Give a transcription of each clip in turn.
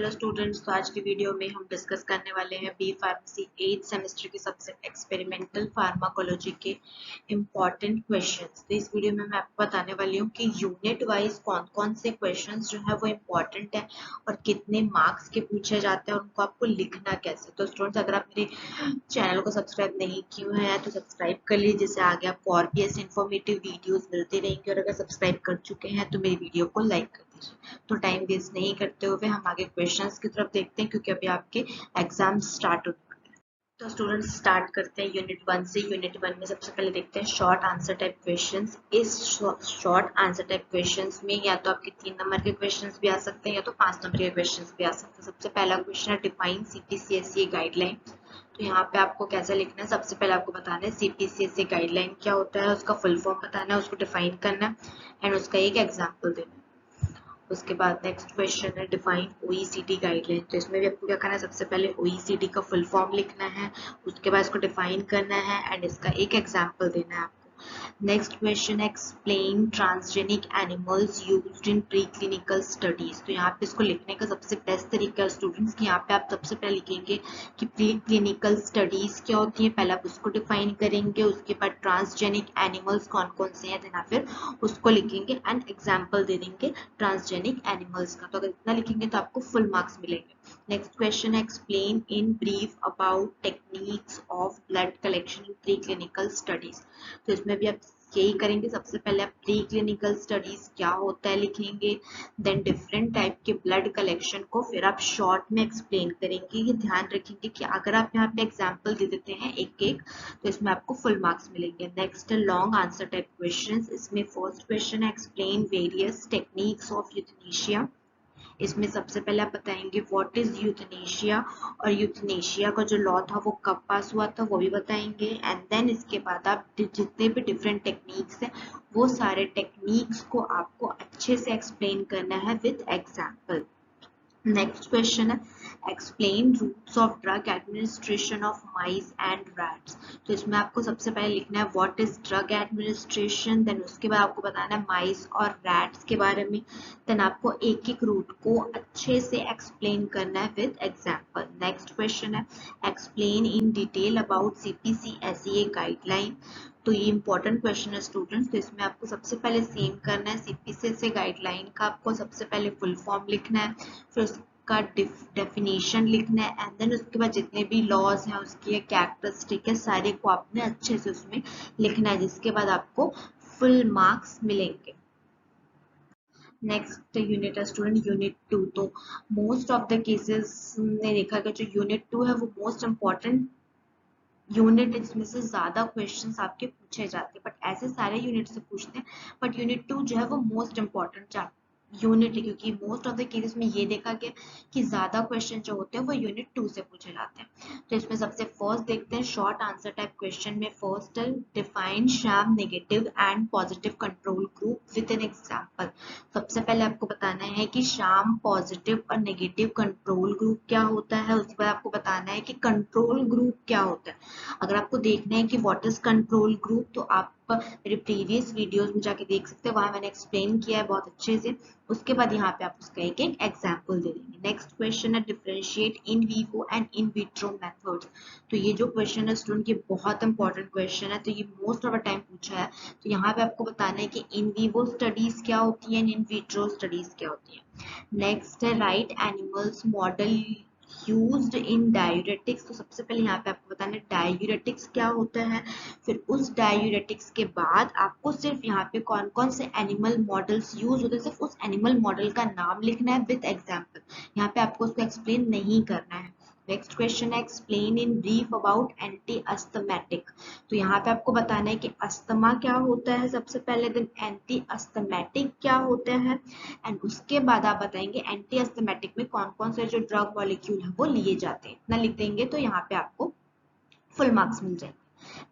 Hello students, तो आज की वीडियो में हम डिस्कस करने वाले हैं बी फार्मेसी 8th सेमेस्टर के सब्जेक्ट एक्सपेरिमेंटल फार्माकोलॉजी के इम्पॉर्टेंट क्वेश्चंस। तो इस वीडियो में मैं आपको बताने वाली हूँ कि यूनिट वाइज कौन कौन से क्वेश्चंस जो है वो इम्पॉर्टेंट है और कितने मार्क्स के पूछे जाते हैं और उनको आपको लिखना कैसे। तो स्टूडेंट्स, अगर आप मेरे चैनल को सब्सक्राइब नहीं किए हैं तो सब्सक्राइब कर लीजिए, जिससे आगे आपको और भी ऐसे इन्फॉर्मेटिव वीडियोज मिलती रहेंगी। और अगर सब्सक्राइब कर चुके हैं तो मेरी वीडियो को लाइक कर दीजिए। तो टाइम वेस्ट नहीं करते हुए हम आगे क्वेश्चंस की तरफ देखते हैं, क्योंकि अभी आपके एग्जाम स्टार्ट होने वाले हैं। तो स्टूडेंट्स, स्टार्ट करते हैं यूनिट 1 से। यूनिट 1 में सबसे पहले देखते हैं शॉर्ट आंसर टाइप क्वेश्चंस। इस शॉर्ट आंसर टाइप क्वेश्चंस में या तो आपके 3 नंबर के क्वेश्चंस भी आ सकते हैं या तो 5 नंबर के क्वेश्चंस भी आ सकते हैं। सबसे पहला क्वेश्चन है डिफाइन सीपीसीएसई गाइडलाइन। तो यहाँ पे आपको कैसे लिखना है, सबसे पहले आपको बताना है सीपीसीएसई गाइडलाइन क्या होता है, उसका फुल फॉर्म बताना है, उसको डिफाइन करना है एंड उसका एक एग्जाम्पल देना है। उसके बाद नेक्स्ट क्वेश्चन है डिफाइन ओईसीडी गाइडलाइन। तो इसमें भी आपको क्या करना है, सबसे पहले ओईसीडी का फुल फॉर्म लिखना है, उसके बाद इसको डिफाइन करना है एंड इसका एक एग्जाम्पल देना है आपको। नेक्स्ट क्वेश्चन है explain transgenic animals used in pre clinical studies. तो यहाँ पे इसको लिखने का सबसे बेस्ट तरीका है स्टूडेंट्स कि यहाँ पे आप सबसे पहले लिखेंगे कि प्री क्लिनिकल स्टडीज क्या होती है, पहले आप उसको डिफाइन करेंगे, उसके बाद ट्रांसजेनिक एनिमल्स कौन कौन से हैं, देना फिर उसको लिखेंगे एंड एग्जाम्पल दे देंगे ट्रांसजेनिक एनिमल्स का। तो अगर इतना लिखेंगे तो आपको फुल मार्क्स मिलेंगे। नेक्स्ट क्वेश्चन है explain in brief about techniques of blood collection in pre clinical studies. तो इसमें भी आप यही करेंगे, सबसे पहले आप प्री क्लिनिकल स्टडीज क्या होता है लिखेंगे, देन डिफरेंट टाइप के ब्लड कलेक्शन को फिर आप शॉर्ट में एक्सप्लेन करेंगे। ये ध्यान रखेंगे कि अगर आप यहाँ पे एग्जाम्पल दे देते हैं एक एक तो इसमें आपको फुल मार्क्स मिलेंगे। Next long answer type questions. इसमें फर्स्ट क्वेश्चन है explain various techniques of euthanasia. इसमें सबसे पहले आप बताएंगे व्हाट इज यूथनेशिया और यूथनेशिया का जो लॉ था वो कब पास हुआ था वो भी बताएंगे एंड देन इसके बाद आप जितने भी डिफरेंट टेक्निक्स हैं वो सारे टेक्निक्स को आपको अच्छे से एक्सप्लेन करना है विद एग्जाम्पल। नेक्स्ट क्वेश्चन है explain roots of drug administration of mice and rats. तो इसमें आपको सबसे पहले लिखना है what is drug administration, then उसके बाद आपको बताना है माइस और रैट्स के बारे में, देन आपको एक एक रूट को अच्छे से एक्सप्लेन करना है विद एग्जाम्पल। नेक्स्ट क्वेश्चन है explain in detail about CPCSE guideline. तो ये इंपॉर्टेंट क्वेश्चन है स्टूडेंट्स। तो इसमें आपको सबसे पहले सेम करना है, सीपीसीएसई गाइडलाइन का आपको सबसे पहले फुल फॉर्म लिखना है, फिर उसका डेफिनेशन लिखना है एंड देन उसके बाद जितने भी लॉज हैं उसकी कैरेक्टरिस्टिक है सारे को आपने अच्छे से उसमें लिखना है, जिसके बाद आपको फुल मार्क्स मिलेंगे। नेक्स्ट यूनिट है स्टूडेंट यूनिट 2। तो मोस्ट ऑफ द केसेस ने देखा कि जो यूनिट 2 है वो मोस्ट इम्पॉर्टेंट यूनिट है, जिसमें से ज्यादा क्वेश्चंस आपके पूछे जाते हैं, बट ऐसे सारे यूनिट से पूछते हैं, बट यूनिट 2 जो है वो मोस्ट इम्पॉर्टेंट यूनिट है, क्योंकि मोस्ट ऑफ द केसेस में ये देखा गया कि ज्यादा क्वेश्चन जो होते हैं वो यूनिट 2 से पूछे जाते हैं। तो इसमें सबसे फर्स्ट देखते हैं शॉर्ट आंसर टाइप क्वेश्चन में। First define sham negative and positive control group with an example. सबसे पहले आपको बताना है कि शैम पॉजिटिव और नेगेटिव कंट्रोल ग्रुप क्या होता है, उसके बाद आपको बताना है कि कंट्रोल ग्रुप क्या होता है। अगर आपको देखना है कि व्हाट इज कंट्रोल ग्रुप तो आप मेरे प्रीवियस वीडियोस में जाके देख सकते हैं, वहां मैंने एक्सप्लेन किया है बहुत अच्छे से। उसके बाद यहाँ पे आप उसका एक एक एग्जाम्पल दे देंगे। नेक्स्ट क्वेश्चन है differentiate in vivo and in vitro methods. तो ये जो क्वेश्चन है स्टूडेंट ये बहुत इंपॉर्टेंट क्वेश्चन है, तो ये मोस्ट ऑफ द टाइम पूछा है। तो यहाँ पे आपको बताना है कि इन वीवो स्टडीज क्या होती है, इन विट्रो स्टडीज क्या होती है। नेक्स्ट है right animals model used in diuretics. तो सबसे पहले यहाँ पे आपको बताना है डायूरेटिक्स क्या होता है, फिर उस डायूरेटिक्स के बाद आपको सिर्फ यहाँ पे कौन कौन से एनिमल मॉडल्स यूज होते हैं सिर्फ उस एनिमल मॉडल का नाम लिखना है विद एग्जांपल। यहाँ पे आपको उसको एक्सप्लेन नहीं करना है। नेक्स्ट क्वेश्चन है explain in brief about anti asthmatic. तो यहाँ पे आपको बताना है कि अस्थमा क्या होता है सबसे पहले, देन एंटी अस्थमेटिक क्या होता है एंड उसके बाद आप बताएंगे एंटी अस्थमेटिक में कौन कौन से जो ड्रग मॉलिक्यूल है वो लिए जाते हैं। इतना लिख देंगे तो यहाँ पे आपको फुल मार्क्स मिल जाएंगे।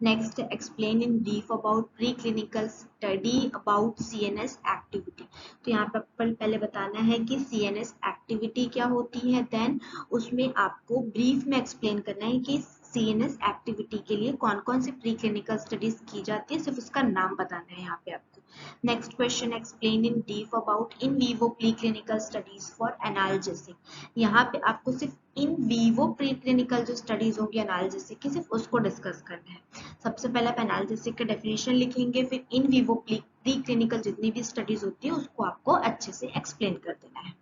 Next explain in brief about pre clinical study about CNS activity. तो यहाँ पर पहले बताना है कि सीएनएस एक्टिविटी क्या होती है, देन उसमें आपको ब्रीफ में एक्सप्लेन करना है कि CNS एक्टिविटी के लिए कौन कौन सी प्री क्लिनिकल स्टडीज की जाती है, सिर्फ उसका नाम बताना है यहाँ पे आपको। Next question, explain in deep about in vivo pre clinical studies for analgesic. यहाँ पे आपको सिर्फ इन वीवो प्री क्लिनिकल जो स्टडीज होंगी एनाल्जेसिक की, सिर्फ उसको डिस्कस करना है। सबसे पहले आप एनाल्जेसिक का डेफिनेशन लिखेंगे, फिर इन वीवो प्री क्लिनिकल जितनी भी स्टडीज होती है उसको आपको अच्छे से एक्सप्लेन कर देना है।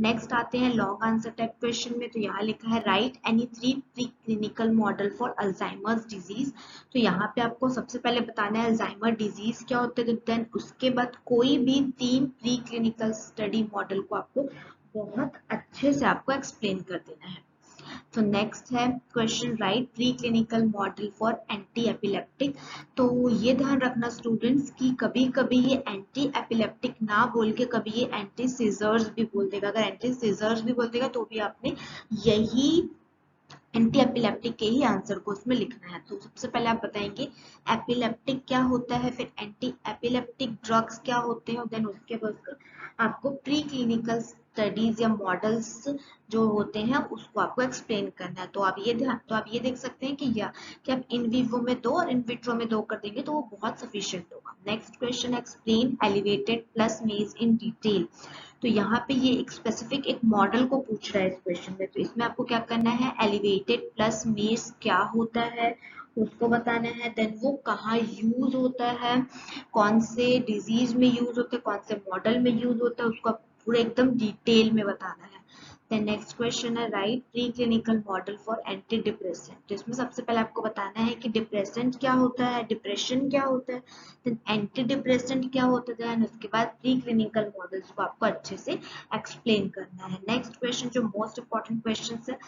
नेक्स्ट आते हैं लॉन्ग आंसर टाइप क्वेश्चन में। तो यहाँ लिखा है right any 3 pre clinical model for Alzheimer's disease. तो यहाँ पे आपको सबसे पहले बताना है अल्जाइमर डिजीज क्या होते हैं, देन उसके बाद कोई भी 3 प्री क्लिनिकल स्टडी मॉडल को आपको बहुत अच्छे से आपको एक्सप्लेन कर देना है। तो नेक्स्ट है question, right pre clinical model for anti epileptic. तो ये ध्यान रखना स्टूडेंट्स कि कभी कभी ये एंटी एपिलेप्टिक ना बोल के कभी ये एंटी सीजर्स भी बोल देगा। अगर एंटी सीजर्स भी बोल देगा तो भी आपने यही एंटी एपिलेप्टिक के ही आंसर को उसमें लिखना है। तो सबसे पहले आप बताएंगे एपिलेप्टिक क्या होता है, फिर एंटी एपिलेप्टिक ड्रग्स क्या होते हैं, देन उसके बाद आपको प्री क्लिनिकल स्टडीज या मॉडल्स जो होते हैं उसको आपको एक्सप्लेन करना है। तो आप ये देख सकते हैं कि आप इन विवो में 2 और इन विट्रो में 2 कर देंगे तो वो बहुत सफिशिएंट होगा। Next question, explain elevated plus मेज इन डिटेल। तो यहाँ पे ये एक स्पेसिफिक एक मॉडल को पूछ रहा है इस क्वेश्चन में। तो इसमें आपको क्या करना है, एलिवेटेड प्लस मेज क्या होता है उसको बताना है, देन वो कहाँ यूज होता है, कौन से डिजीज में यूज होता है, कौन से मॉडल में यूज होता है, उसको पूरा एकदम डिटेल में बताना है। देन नेक्स्ट क्वेश्चन है right pre clinical model for anti depressant. तो इसमें सबसे पहले आपको बताना है कि डिप्रेसेंट क्या होता है, डिप्रेशन क्या होता है, देन एंटी डिप्रेसेंट क्या होता है, देन उसके बाद प्री क्लिनिकल मॉडल्स को आपको अच्छे से एक्सप्लेन करना है। नेक्स्ट क्वेश्चन जो मोस्ट इंपॉर्टेंट क्वेश्चन है,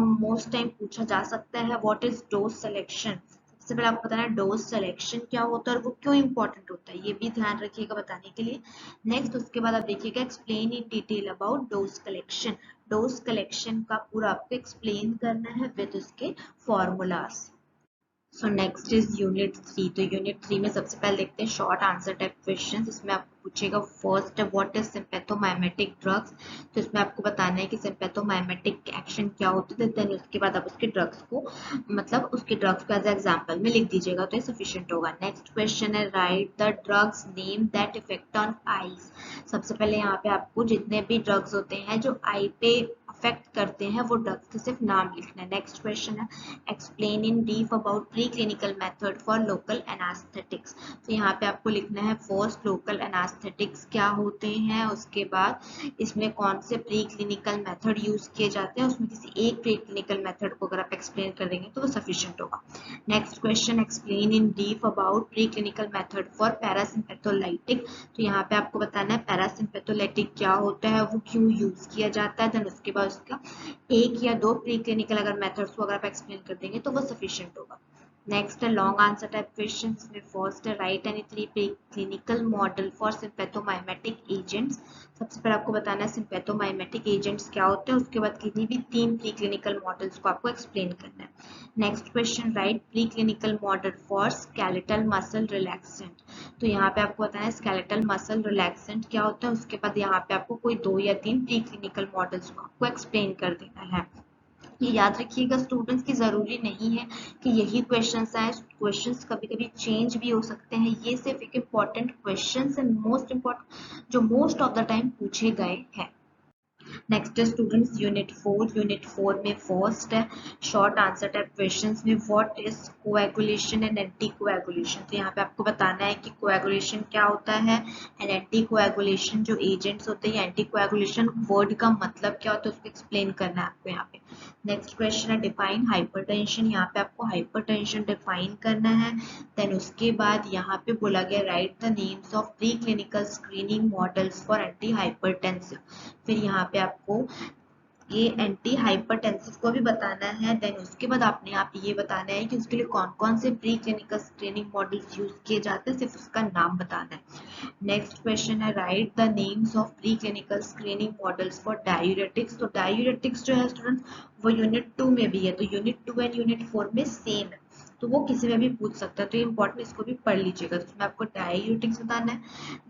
मोस्ट टाइम पूछा जा सकता है, व्हाट इज डोज सिलेक्शन। सबसे पहले आपको बताना है डोज सिलेक्शन क्या होता है और वो क्यों इंपॉर्टेंट होता है, ये भी ध्यान रखिएगा बताने के लिए। नेक्स्ट उसके बाद आप देखिएगा explain in detail about dose collection. Dose collection का पूरा आपको एक्सप्लेन करना है विद उसके formulas. So next is unit 3। तो यूनिट 3 में सबसे पहले देखते हैं शॉर्ट आंसर टाइप क्वेश्चन। इसमें आपको पूछेगा first what is sympathomimetic drugs. तो इसमें आपको बताना है कि सिम्पैथोमाइमेटिक एक्शन क्या होते थे, देन उसके बाद आप उसके ड्रग्स को मतलब उसके ड्रग्स को एज एग्जांपल में लिख दीजिएगा तो ये सफिशिएंट होगा। नेक्स्ट क्वेश्चन है right the drugs name that effect on eyes. सबसे पहले यहाँ पे आपको जितने भी ड्रग्स होते हैं जो आई पे अफेक्ट करते हैं वो ड्रग्स के सिर्फ नाम लिखना है। नेक्स्ट क्वेश्चन है explain in deep about pre clinical method for local anaesthetics. तो यहाँ पे आपको लिखना है फर्स्ट लोकल एनास्थेटिक्स क्या होते हैं, उसके बाद इसमें कौन से प्री क्लिनिकल मेथड यूज किए जाते हैं, उसमें किसी एक प्री क्लिनिकल मेथड को अगर आप एक्सप्लेन कर देंगे तो वो सफिशिएंट होगा। Next question explain in deep about pre clinical method for parasympatholytic. तो यहाँ पे आपको बताना है पैरासिम्पेथोलाइटिक क्या होता है, वो क्यों यूज किया जाता है, देन उसके बाद उसका 1 या 2 प्री क्लिनिकल अगर मेथड्स को अगर आप एक्सप्लेन कर देंगे तो वो सफिशिएंट होगा। नेक्स्ट है लॉन्ग आंसर टाइप क्वेश्चन। इसमें फर्स्ट है right any 3 pre clinical model for sympathomimetic agents. सबसे पहले आपको बताना है सिम्पैथोमाइमेटिक एजेंट्स क्या होते हैं, उसके बाद किसी भी 3 प्री क्लिनिकल मॉडल्स को आपको एक्सप्लेन करना है। Next question right pre clinical model for skeletal muscle relaxant. तो यहाँ पे आपको बताना है स्केलेटल मसल रिलैक्सेंट क्या होता है, उसके बाद यहाँ पे आपको कोई 2 या 3 प्री क्लिनिकल मॉडल्स को आपको एक्सप्लेन कर देना है। ये याद रखिएगा स्टूडेंट्स की जरूरी नहीं है कि यही क्वेश्चंस आए, क्वेश्चंस कभी कभी चेंज भी हो सकते हैं। ये सिर्फ एक important questions and most important जो मोस्ट ऑफ द टाइम पूछे गए हैं। नेक्स्ट है स्टूडेंट्स यूनिट 4। यूनिट 4 में फर्स्ट है शॉर्ट आंसर टाइप क्वेश्चंस में what is coagulation and anti coagulation. तो यहाँ पे आपको बताना है कि कोएगुलेशन क्या होता है एंड एंटी कोएगुलेशन जो एजेंट्स होते हैं, एंटी कोएगुलेशन वर्ड का मतलब क्या होता है उसको एक्सप्लेन करना है आपको यहाँ पे। नेक्स्ट क्वेश्चन है डिफाइन हाइपरटेंशन। यहाँ पे आपको हाइपरटेंशन डिफाइन करना है। देन उसके बाद यहाँ पे बोला गया right the names of pre clinical screening models for anti hypertensive. फिर यहाँ पे आपको ये एंटी हाइपरटेंसिव को भी बताना है। देन उसके बाद आपने आप ये बताना है कि उसके लिए कौन कौन से pre clinical screening models use किए जाते हैं, सिर्फ उसका नाम बताना है। नेक्स्ट क्वेश्चन है right the names of pre clinical screening models for diuretics. तो डायूरेटिक्स जो है स्टूडेंट्स वो यूनिट 2 में भी है, तो यूनिट 2 एंड यूनिट 4 में सेम है, तो वो किसी में भी पूछ सकता है, तो ये इंपॉर्टेंट, इसको भी पढ़ लीजिएगा। तो इसमें आपको डायूरेटिक्स बताना है,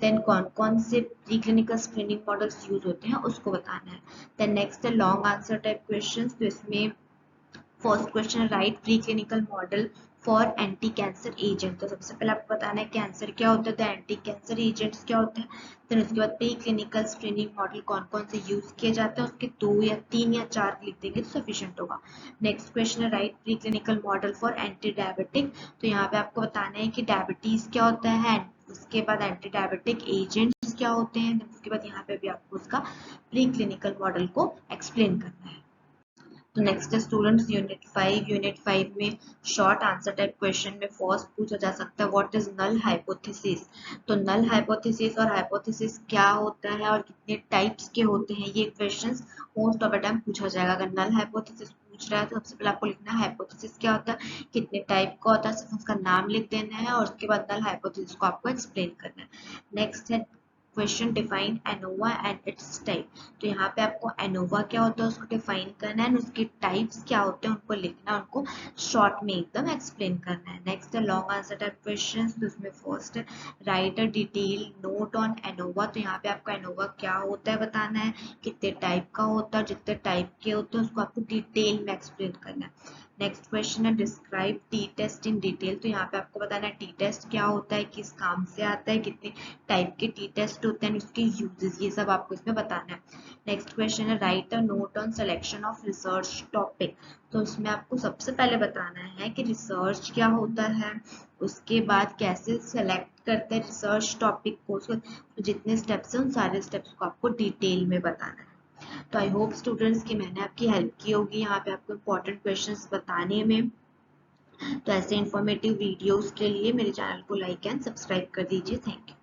देन कौन कौन से pre clinical screening models use होते हैं उसको बताना है। देन नेक्स्ट है लॉन्ग आंसर टाइप क्वेश्चंस। तो इसमें first question, right pre clinical model for anti cancer agent. तो सबसे पहले आपको बताना है कैंसर क्या होता है, तो एंटी कैंसर एजेंट्स क्या होते हैं। फिर उसके बाद प्री क्लिनिकल स्क्रीनिंग मॉडल कौन कौन से यूज किए जाते हैं, उसके 2 या 3 या 4 लिख देंगे तो सफिशिएंट होगा। नेक्स्ट क्वेश्चन है, right pre clinical model for anti diabetic. तो यहाँ पे आपको बताना है कि डायबिटीज क्या होता है, उसके बाद एंटी डायबिटिक एजेंट्स क्या होते हैं, उसके बाद यहाँ पे भी आपको उसका प्री क्लिनिकल मॉडल को एक्सप्लेन करना है। तो नेक्स्ट है स्टूडेंट्स यूनिट 5 में शॉर्ट आंसर टाइप क्वेश्चन में फर्स्ट पूछा जा सकता है व्हाट इज नल हाइपोथेसिस। तो नल हाइपोथेसिस और हाइपोथेसिस क्या होता है और कितने टाइप्स के होते हैं, ये questions most of the time पूछा जाएगा। अगर नल हाइपोथेसिस पूछ रहा है तो सबसे पहले आपको लिखना है हाइपोथेसिस क्या होता है, कितने टाइप का होता है, सिर्फ उसका नाम लिख देना है और उसके बाद नल हाइपोथेसिस को आपको एक्सप्लेन करना है। नेक्स्ट है question, define ANOVA and it's type. तो यहाँ पे आपको एनोवा क्या होता है उसको डिफाइन करना है, उसके टाइप्स क्या होते हैं उनको लिखना है, उनको शॉर्ट में एकदम एक्सप्लेन करना है। नेक्स्ट है लॉन्ग आंसर टाइप क्वेश्चन, तो उसमें फर्स्ट है right a detail note on ANOVA. तो यहाँ पे आपको एनोवा क्या होता है बताना है, कितने टाइप का होता है, जितने टाइप के होते हैं उसको आपको डिटेल में एक्सप्लेन करना है। नेक्स्ट क्वेश्चन है describe T test in detail. तो यहाँ पे आपको बताना है टी टेस्ट क्या होता है, किस काम से आता है, कितने टाइप के टी टेस्ट होते हैं, उसके यूजेस, ये सब आपको इसमें बताना है। नेक्स्ट क्वेश्चन है right a note on selection of research topic. तो इसमें आपको सबसे पहले बताना है कि रिसर्च क्या होता है, उसके बाद कैसे सेलेक्ट करते हैं रिसर्च टॉपिक को, उसके जितने स्टेप्स हैं उन सारे स्टेप्स को आपको डिटेल में बताना है। तो आई होप स्टूडेंट्स कि मैंने आपकी हेल्प की होगी यहाँ पे आपको इम्पोर्टेंट क्वेश्चंस बताने में। तो ऐसे इन्फॉर्मेटिव वीडियोस के लिए मेरे चैनल को लाइक एंड सब्सक्राइब कर दीजिए। Thank you.